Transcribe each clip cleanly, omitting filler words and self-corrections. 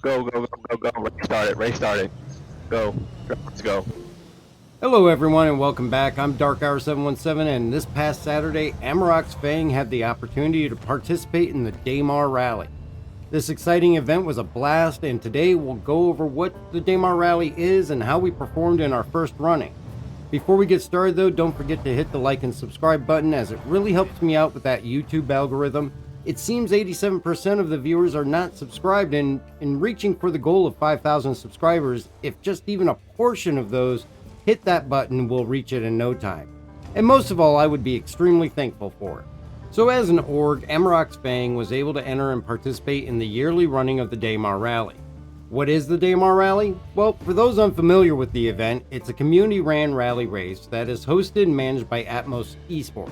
Go, go, go, go, go. Race started. Race started. Go. Let's go. Hello everyone and welcome back. I'm DarkHour717 and this past Saturday, Amarok's Fang had the opportunity to participate in the Daymar Rally. This exciting event was a blast, and today we'll go over what the Daymar Rally is and how we performed in our first running. Before we get started though, don't forget to hit the like and subscribe button, as it really helps me out with that YouTube algorithm. It seems 87% of the viewers are not subscribed, and in reaching for the goal of 5,000 subscribers, if just even a portion of those hit that button, we'll reach it in no time. And most of all, I would be extremely thankful for it. So as an org, Amarok's Fang was able to enter and participate in the yearly running of the Daymar Rally. What is the Daymar Rally? Well, for those unfamiliar with the event, it's a community-ran rally race that is hosted and managed by Atmos Esports.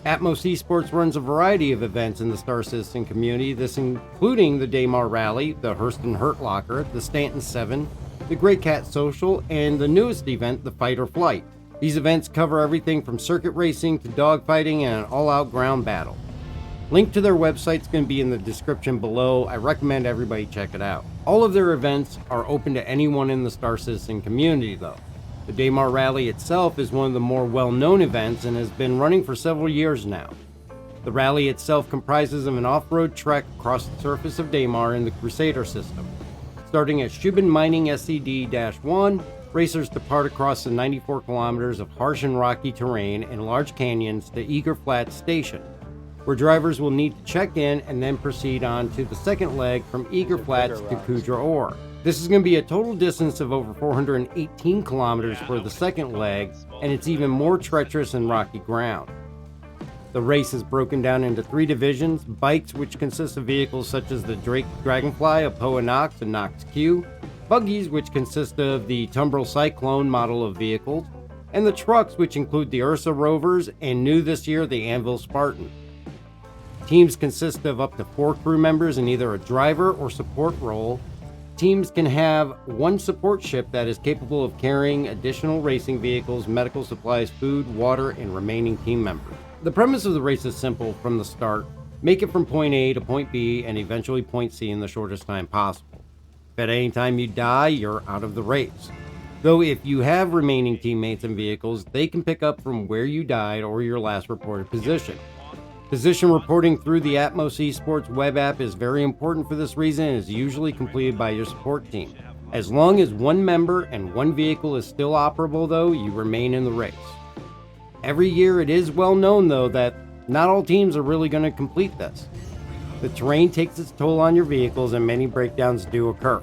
Atmos Esports runs a variety of events in the Star Citizen community, this including the Daymar Rally, the Hurston Hurt Locker, the Stanton 7, the Great Cat Social, and the newest event, the Fight or Flight. These events cover everything from circuit racing to dogfighting and an all-out ground battle. Link to their website is going to be in the description below. I recommend everybody check it out. All of their events are open to anyone in the Star Citizen community though. The Daymar Rally itself is one of the more well-known events and has been running for several years now. The rally itself comprises of an off-road trek across the surface of Daymar in the Crusader system. Starting at Shubin Mining SCD-1, racers depart across the 94 kilometers of harsh and rocky terrain and large canyons to Eager Flats Station, where drivers will need to check in and then proceed on to the second leg from Eager Flats to Kudra Ore. This is going to be a total distance of over 418 kilometers for the second leg, and it's even more treacherous and rocky ground. The race is broken down into 3 divisions: bikes, which consist of vehicles such as the Drake Dragonfly, a Poa Nox, and Nox Q; buggies, which consist of the Tumbril Cyclone model of vehicles; and the trucks, which include the Ursa Rovers and new this year, the Anvil Spartan. Teams consist of up to 4 crew members in either a driver or support role. Teams can have 1 support ship that is capable of carrying additional racing vehicles, medical supplies, food, water, and remaining team members. The premise of the race is simple from the start: make it from point A to point B and eventually point C in the shortest time possible. If at any time you die, you're out of the race. Though if you have remaining teammates and vehicles, they can pick up from where you died or your last reported position. Position reporting through the Atmos Esports web app is very important for this reason and is usually completed by your support team. As long as 1 member and 1 vehicle is still operable though, you remain in the race. Every year it is well known though that not all teams are really going to complete this. The terrain takes its toll on your vehicles and many breakdowns do occur.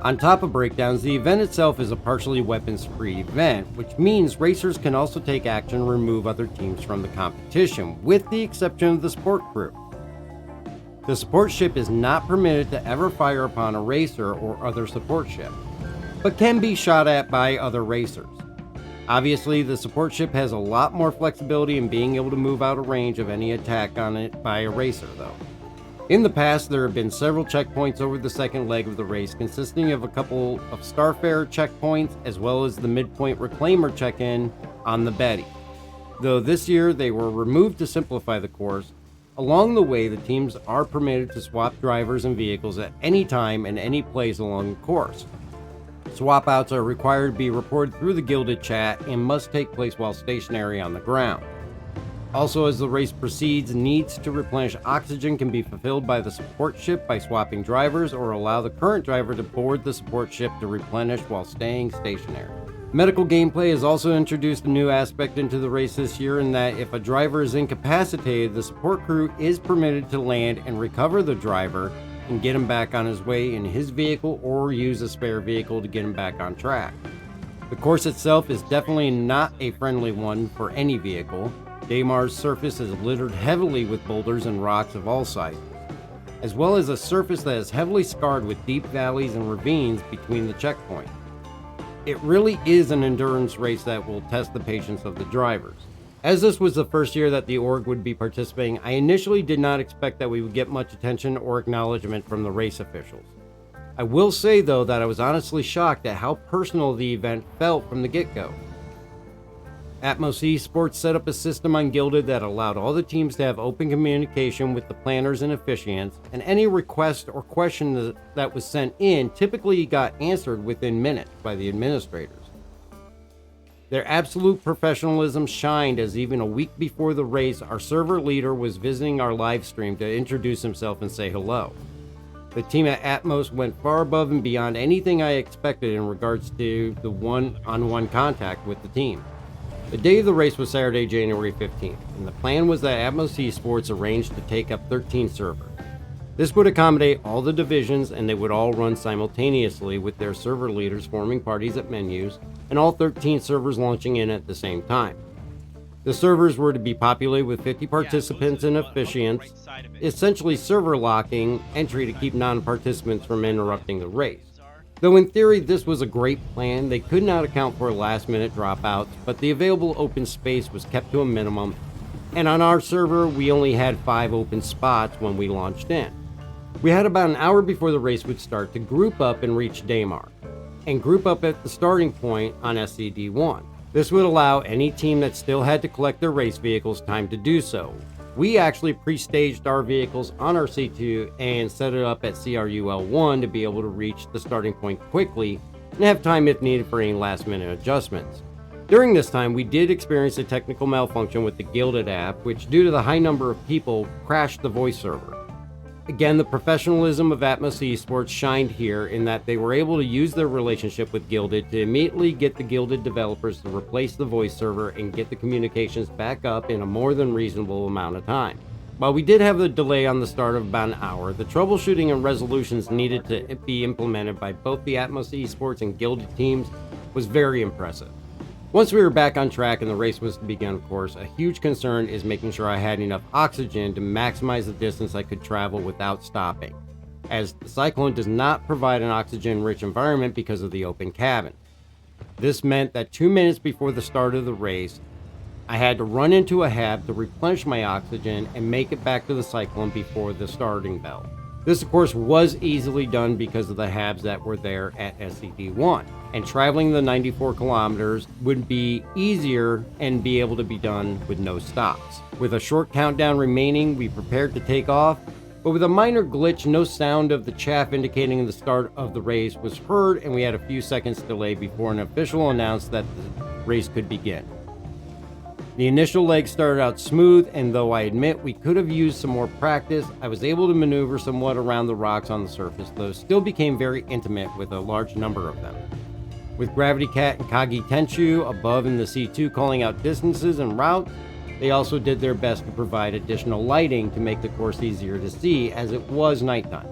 On top of breakdowns, the event itself is a partially weapons-free event, which means racers can also take action and remove other teams from the competition, with the exception of the support crew. The support ship is not permitted to ever fire upon a racer or other support ship, but can be shot at by other racers. Obviously, the support ship has a lot more flexibility in being able to move out of range of any attack on it by a racer though. In the past, there have been several checkpoints over the second leg of the race, consisting of a couple of Starfarer checkpoints as well as the midpoint Reclaimer check-in on the Betty. Though this year they were removed to simplify the course, along the way the teams are permitted to swap drivers and vehicles at any time and any place along the course. Swap outs are required to be reported through the Gilded chat and must take place while stationary on the ground. Also, as the race proceeds, needs to replenish oxygen can be fulfilled by the support ship by swapping drivers, or allow the current driver to board the support ship to replenish while staying stationary. Medical gameplay has also introduced a new aspect into the race this year, in that if a driver is incapacitated, the support crew is permitted to land and recover the driver and get him back on his way in his vehicle, or use a spare vehicle to get him back on track. The course itself is definitely not a friendly one for any vehicle. Daymar's surface is littered heavily with boulders and rocks of all sizes, as well as a surface that is heavily scarred with deep valleys and ravines between the checkpoints. It really is an endurance race that will test the patience of the drivers. As this was the first year that the org would be participating, I initially did not expect that we would get much attention or acknowledgement from the race officials. I will say though that I was honestly shocked at how personal the event felt from the get-go. Atmos Esports set up a system on Gilded that allowed all the teams to have open communication with the planners and officiants, and any request or question that was sent in typically got answered within minutes by the administrators. Their absolute professionalism shined as even a week before the race, our server leader was visiting our live stream to introduce himself and say hello. The team at Atmos went far above and beyond anything I expected in regards to the one-on-one contact with the team. The day of the race was Saturday, January 15th, and the plan was that Atmos Esports arranged to take up 13 servers. This would accommodate all the divisions, and they would all run simultaneously with their server leaders forming parties at menus, and all 13 servers launching in at the same time. The servers were to be populated with 50 participants and officiants, essentially server locking entry to keep non-participants from interrupting the race. Though in theory this was a great plan, they could not account for last-minute dropouts, but the available open space was kept to a minimum, and on our server we only had 5 open spots when we launched in. We had about an hour before the race would start to group up and reach Daymar, and group up at the starting point on SCD-1. This would allow any team that still had to collect their race vehicles time to do so. We actually pre-staged our vehicles on our C2 and set it up at CRUL1 to be able to reach the starting point quickly and have time if needed for any last-minute adjustments. During this time, we did experience a technical malfunction with the Gilded app, which due to the high number of people, crashed the voice server. Again, the professionalism of Atmos Esports shined here in that they were able to use their relationship with Gilded to immediately get the Gilded developers to replace the voice server and get the communications back up in a more than reasonable amount of time. While we did have a delay on the start of about an hour, the troubleshooting and resolutions needed to be implemented by both the Atmos Esports and Gilded teams was very impressive. Once we were back on track and the race was to begin, of course, a huge concern is making sure I had enough oxygen to maximize the distance I could travel without stopping, as the Cyclone does not provide an oxygen-rich environment because of the open cabin. This meant that 2 minutes before the start of the race, I had to run into a hab to replenish my oxygen and make it back to the Cyclone before the starting bell. This, of course, was easily done because of the habs that were there at SCD-1, and traveling the 94 kilometers would be easier and be able to be done with no stops. With a short countdown remaining, we prepared to take off, but with a minor glitch, no sound of the chaff indicating the start of the race was heard, and we had a few seconds delay before an official announced that the race could begin. The initial leg started out smooth, and though I admit we could have used some more practice, I was able to maneuver somewhat around the rocks on the surface, though still became very intimate with a large number of them. With Gravity Cat and Kagi Tenshu above in the C2 calling out distances and routes, they also did their best to provide additional lighting to make the course easier to see as it was nighttime.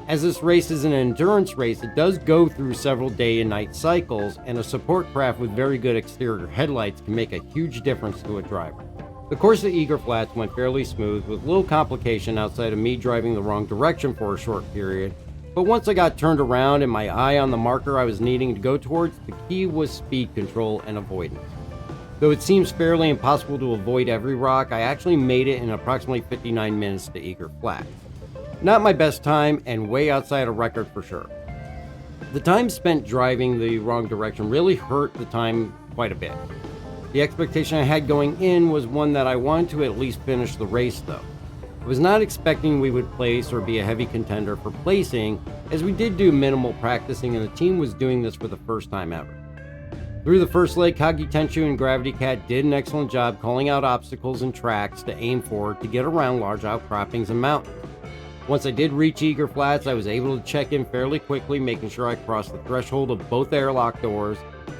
As this race is an endurance race, it does go through several day and night cycles, and a support craft with very good exterior headlights can make a huge difference to a driver. The course at Eager Flats went fairly smooth with little complication outside of me driving the wrong direction for a short period, but once I got turned around and my eye on the marker I was needing to go towards, the key was speed control and avoidance. Though it seems fairly impossible to avoid every rock, I actually made it in approximately 59 minutes to Eager Flats. Not my best time, and way outside a record for sure. The time spent driving the wrong direction really hurt the time quite a bit. The expectation I had going in was one that I wanted to at least finish the race though. I was not expecting we would place or be a heavy contender for placing, as we did do minimal practicing and the team was doing this for the first time ever. Through the first leg, Kagi Tenshu and Gravity Cat did an excellent job calling out obstacles and tracks to aim for to get around large outcroppings and mountains. Once I did reach Eager Flats, I was able to check in fairly quickly, making sure I crossed the threshold of both airlock doors,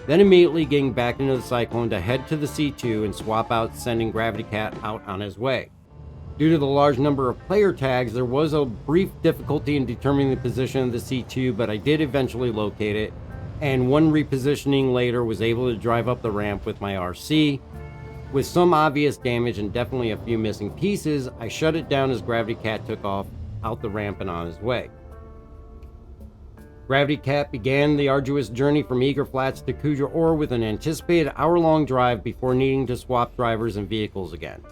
then immediately getting back into the Cyclone to head to the C2 and swap out, sending Gravity Cat out on his way. Due to the large number of player tags, there was a brief difficulty in determining the position of the C2, but I did eventually locate it, and one repositioning later was able to drive up the ramp with my RC. With some obvious damage and definitely a few missing pieces, I shut it down as Gravity Cat took off out the ramp and on his way. Gravity Cat began the arduous journey from Eager Flats to Kuja Ore with an anticipated hour-long drive before needing to swap drivers and vehicles again.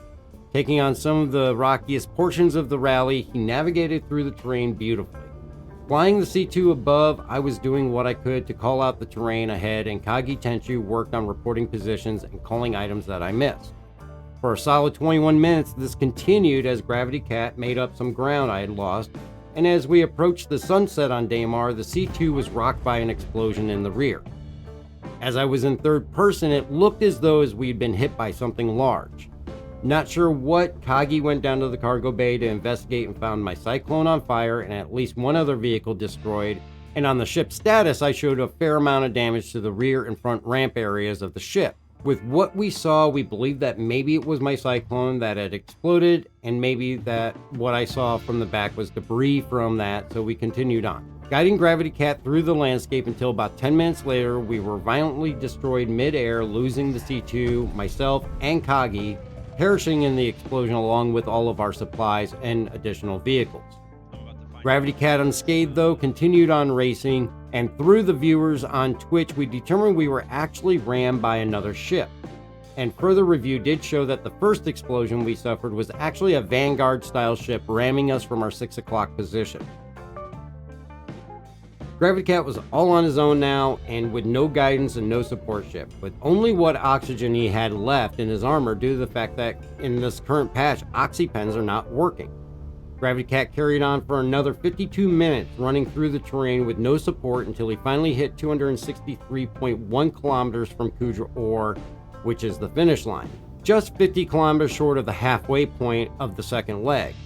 Taking on some of the rockiest portions of the rally, he navigated through the terrain beautifully. Flying the C2 above, I was doing what I could to call out the terrain ahead, and Kagi Tenchu worked on reporting positions and calling items that I missed. For a solid 21 minutes, this continued as Gravity Cat made up some ground I had lost, and as we approached the sunset on Daymar, the C2 was rocked by an explosion in the rear. As I was in third person, it looked as though we'd been hit by something large. Not sure what, Kagi went down to the cargo bay to investigate and found my Cyclone on fire and at least one other vehicle destroyed, and on the ship status I showed a fair amount of damage to the rear and front ramp areas of the ship. With what we saw, we believed that maybe it was my Cyclone that had exploded, and maybe that what I saw from the back was debris from that, so we continued on. Guiding Gravity Cat through the landscape until about 10 minutes later, we were violently destroyed mid-air, losing the C2, myself, and Kagi, perishing in the explosion along with all of our supplies and additional vehicles. Gravity Cat unscathed though continued on racing, and through the viewers on Twitch we determined we were actually rammed by another ship. And further review did show that the first explosion we suffered was actually a Vanguard style ship ramming us from our 6 o'clock position. Gravity Cat was all on his own now, and with no guidance and no support ship, with only what oxygen he had left in his armor due to the fact that in this current patch, oxypens are not working. Gravity Cat carried on for another 52 minutes, running through the terrain with no support until he finally hit 263.1 kilometers from Kudra Ore, which is the finish line, just 50 kilometers short of the halfway point of the second leg.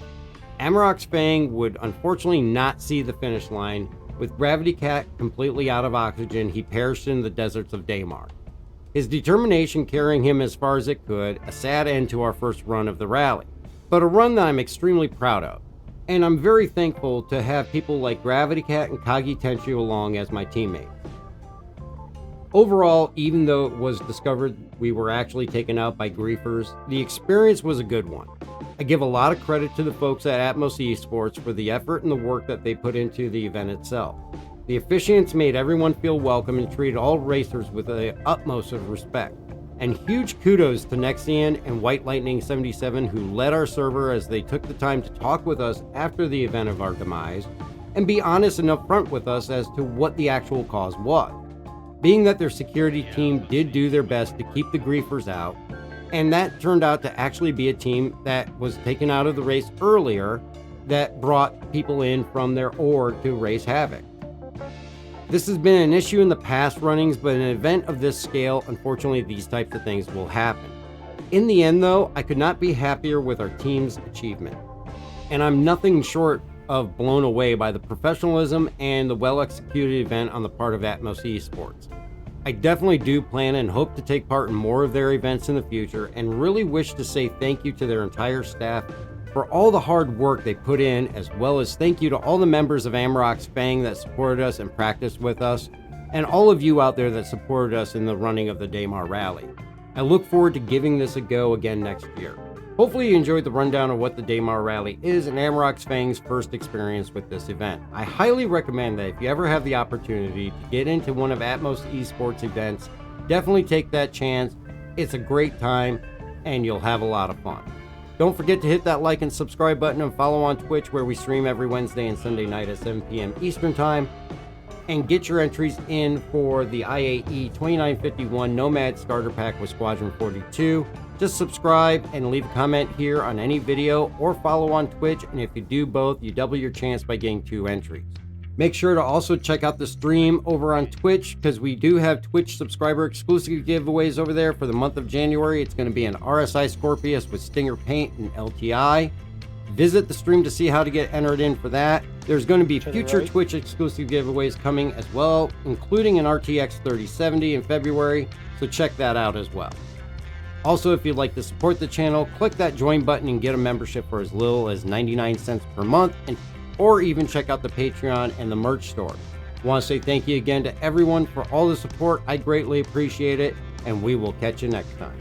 Amarok's Fang would unfortunately not see the finish line. With Gravity Cat completely out of oxygen, he perished in the deserts of Daymar. His determination carrying him as far as it could, a sad end to our first run of the rally, but a run that I'm extremely proud of. And I'm very thankful to have people like Gravity Cat and Kagi Tenchu along as my teammates. Overall, even though it was discovered we were actually taken out by griefers, the experience was a good one. I give a lot of credit to the folks at Atmos Esports for the effort and the work that they put into the event itself. The officiants made everyone feel welcome and treated all racers with the utmost of respect. And huge kudos to Nexian and White Lightning 77 who led our server as they took the time to talk with us after the event of our demise and be honest and upfront with us as to what the actual cause was. Being that their security team did do their best to keep the griefers out, and that turned out to actually be a team that was taken out of the race earlier that brought people in from their org to raise havoc. This has been an issue in the past runnings, but an event of this scale, unfortunately these types of things will happen. In the end though, I could not be happier with our team's achievement. And I'm nothing short of blown away by the professionalism and the well-executed event on the part of Atmos Esports. I definitely do plan and hope to take part in more of their events in the future, and really wish to say thank you to their entire staff for all the hard work they put in, as well as thank you to all the members of Amarok's Fang that supported us and practiced with us, and all of you out there that supported us in the running of the Daymar Rally. I look forward to giving this a go again next year. Hopefully you enjoyed the rundown of what the Daymar Rally is and Amarok's Fang's first experience with this event. I highly recommend that if you ever have the opportunity to get into one of Atmos Esports events, definitely take that chance. It's a great time and you'll have a lot of fun. Don't forget to hit that like and subscribe button and follow on Twitch where we stream every Wednesday and Sunday night at 7 p.m. Eastern Time. And get your entries in for the IAE 2951 Nomad Starter Pack with Squadron 42. Just subscribe and leave a comment here on any video or follow on Twitch, and if you do both, you double your chance by getting 2 entries. Make sure to also check out the stream over on Twitch, because we do have Twitch subscriber exclusive giveaways over there for the month of January. It's going to be an RSI Scorpius with Stinger Paint and LTI. Visit the stream to see how to get entered in for that. There's going to be future Twitch exclusive giveaways coming as well, including an RTX 3070 in February, so check that out as well. Also, if you'd like to support the channel, click that join button and get a membership for as little as 99 cents per month, or even check out the Patreon and the merch store. I want to say thank you again to everyone for all the support. I greatly appreciate it, and we will catch you next time.